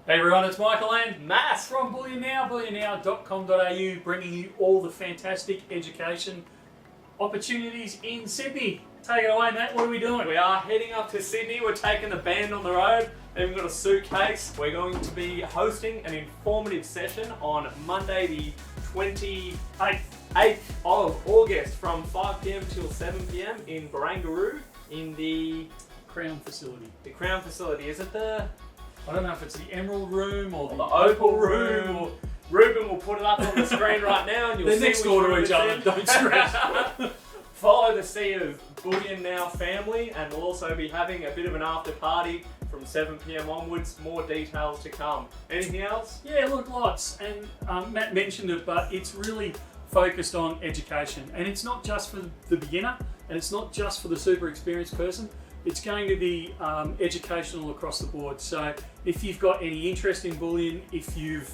Hey everyone, it's Michael and Matt from Bullion Now, bullionnow.com.au, bringing you all the fantastic education opportunities in Sydney. Take it away, Matt. What are we doing? We are heading up to Sydney. We're taking the band on the road. Even got a suitcase. We're going to be hosting an informative session on Monday the 28th of August from 5 p.m. till 7 p.m. in Barangaroo in the Crown facility. The Crown facility. Is it the... I don't know if it's the Emerald Room or the Opal Room. Or Ruben will put it up on the screen right now and you'll see. They're next door to each other, don't stress. Follow the sea of Bullion Now family, and we'll also be having a bit of an after party from 7 p.m. onwards. More details to come. Anything else? Yeah, look, lots. And Matt mentioned it, but it's really focused on education. And it's not just for the beginner, and it's not just for the super experienced person. It's going to be educational across the board. So if you've got any interest in bullion, if you've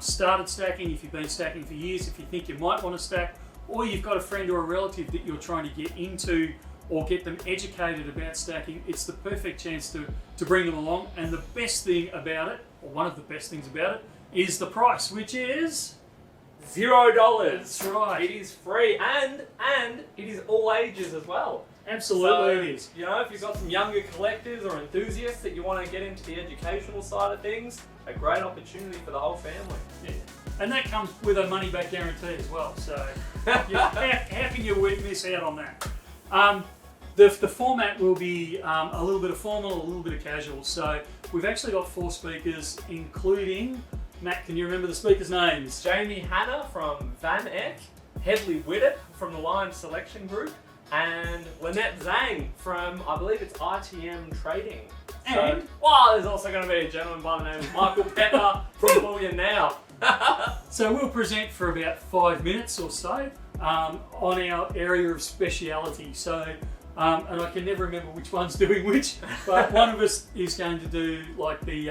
started stacking, if you've been stacking for years, if you think you might want to stack, or you've got a friend or a relative that you're trying to get into or get them educated about stacking, it's the perfect chance to bring them along. And the best thing about it, or one of the best things about it, is the price, which is $0. That's right. It is free and it is all ages as well. Absolutely, so, it is. You know, if you've got some younger collectors or enthusiasts that you want to get into the educational side of things, a great opportunity for the whole family. Yeah. And that comes with a money-back guarantee as well. So how can you miss out on that? The format will be a little bit of formal, a little bit of casual. So we've actually got 4 speakers, including, Matt, can you remember the speakers' names? Jamie Hanna from Van Eck, Hedley Widdett from the Lion Selection Group, and Lynette Zhang from, I believe it's ITM Trading. And there's also going to be a gentleman by the name of Michael Pepper from Bullion Now. So we'll present for about 5 minutes or so on our area of speciality. So, and I can never remember which one's doing which, but one of us is going to do like the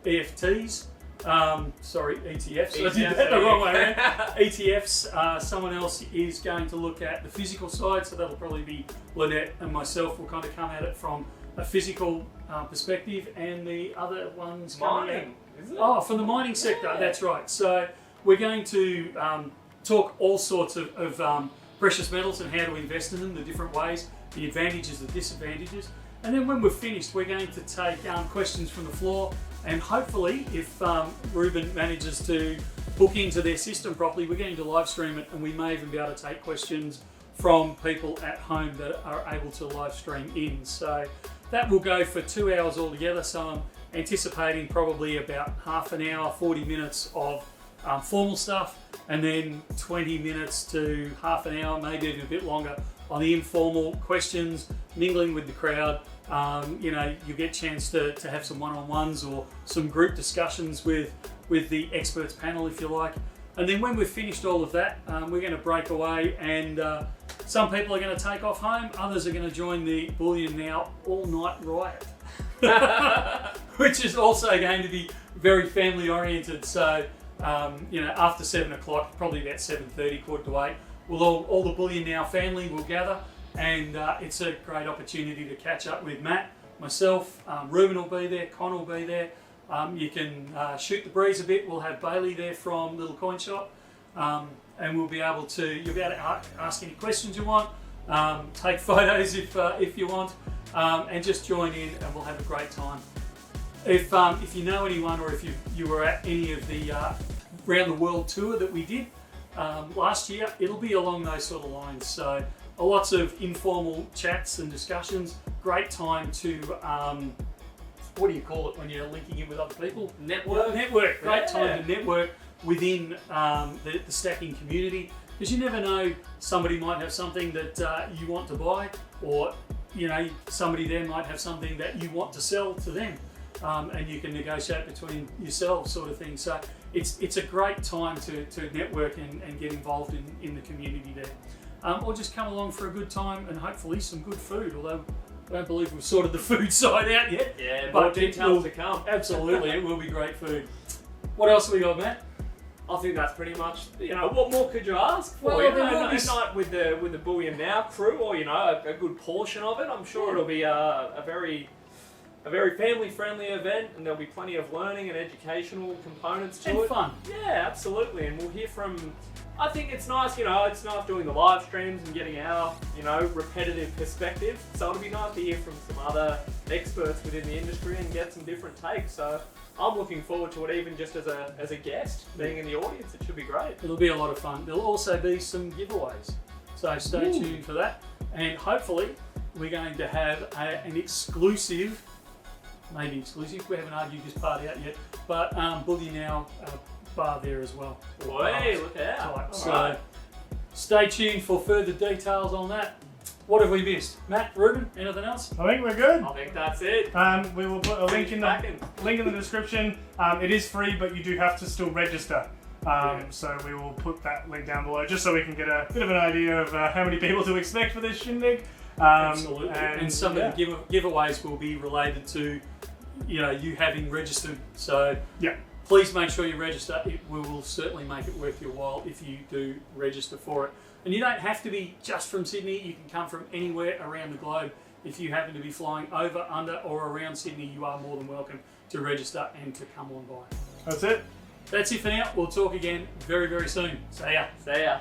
EFTs. ETFs. I did that the wrong way around. ETFs. Someone else is going to look at the physical side, so that'll probably be Lynette, and myself will kind of come at it from a physical perspective, and the other one's mining. Isn't it? Oh, from the mining sector. Yeah. That's right. So we're going to talk all sorts of precious metals and how to invest in them, the different ways, the advantages, the disadvantages. And then when we're finished, we're going to take questions from the floor, and hopefully, if Ruben manages to book into their system properly, we're going to live stream it, and we may even be able to take questions from people at home that are able to live stream in. So that will go for 2 hours altogether. So I'm anticipating probably about half an hour, 40 minutes of formal stuff, and then 20 minutes to half an hour, maybe even a bit longer, on the informal questions, mingling with the crowd. You get a chance to have some one-on-ones or some group discussions with the experts panel, if you like. And then when we've finished all of that, we're going to break away, and some people are going to take off home, others are going to join the Bullion Now all-night riot, which is also going to be very family-oriented. So, after 7 o'clock, probably about 7:30, 7:45, all the Bullion Now family will gather, and it's a great opportunity to catch up with Matt, myself, Ruben will be there, Con will be there. You can shoot the breeze a bit. We'll have Bailey there from Little Coin Shop, and you'll be able to ask any questions you want, take photos if you want, and just join in, and we'll have a great time. If you know anyone, or if you were at any of the round the world tour that we did last year, it'll be along those sort of lines. So lots of informal chats and discussions. Great time to what do you call it when you're linking in with other people? Network. Great time to network within the stacking community, because you never know, somebody might have something that you want to buy, or somebody there might have something that you want to sell to them, and you can negotiate between yourselves, sort of thing. So it's a great time to network and get involved in the community there, or just come along for a good time and hopefully some good food, although I don't believe we've sorted the food side out yet. Yeah, but more details to come. Absolutely, it will be great food. What else have we got, Matt? I think that's pretty much, what more could you ask for? Well, a night with the Bullion Now crew, or a good portion of it. I'm sure it'll be a very a very family-friendly event, and there'll be plenty of learning and educational components to And it. fun. Yeah, absolutely. And we'll hear from. I think it's nice, it's nice doing the live streams and getting our, repetitive perspective. So it'll be nice to hear from some other experts within the industry and get some different takes. So I'm looking forward to it, even just as a guest, being in the audience. It should be great. It'll be a lot of fun. There'll also be some giveaways. So stay tuned for that. And hopefully we're going to have an exclusive, maybe exclusive, we haven't argued this part out yet, but Bullion Now bar there as well. Boy, look out. Right, so Alright. stay tuned for further details on that. What have we missed? Matt, Ruben, anything else? I think we're good. I think that's it. We will put a link in the description. It is free, but you do have to still register. So we will put that link down below just so we can get a bit of an idea of how many people to expect for this shindig. Absolutely. And some of the giveaways will be related to, you having registered. So yeah. Please make sure you register. We will certainly make it worth your while if you do register for it. And you don't have to be just from Sydney. You can come from anywhere around the globe. If you happen to be flying over, under, or around Sydney, you are more than welcome to register and to come on by. That's it. That's it for now. We'll talk again very, very soon. See ya. See ya.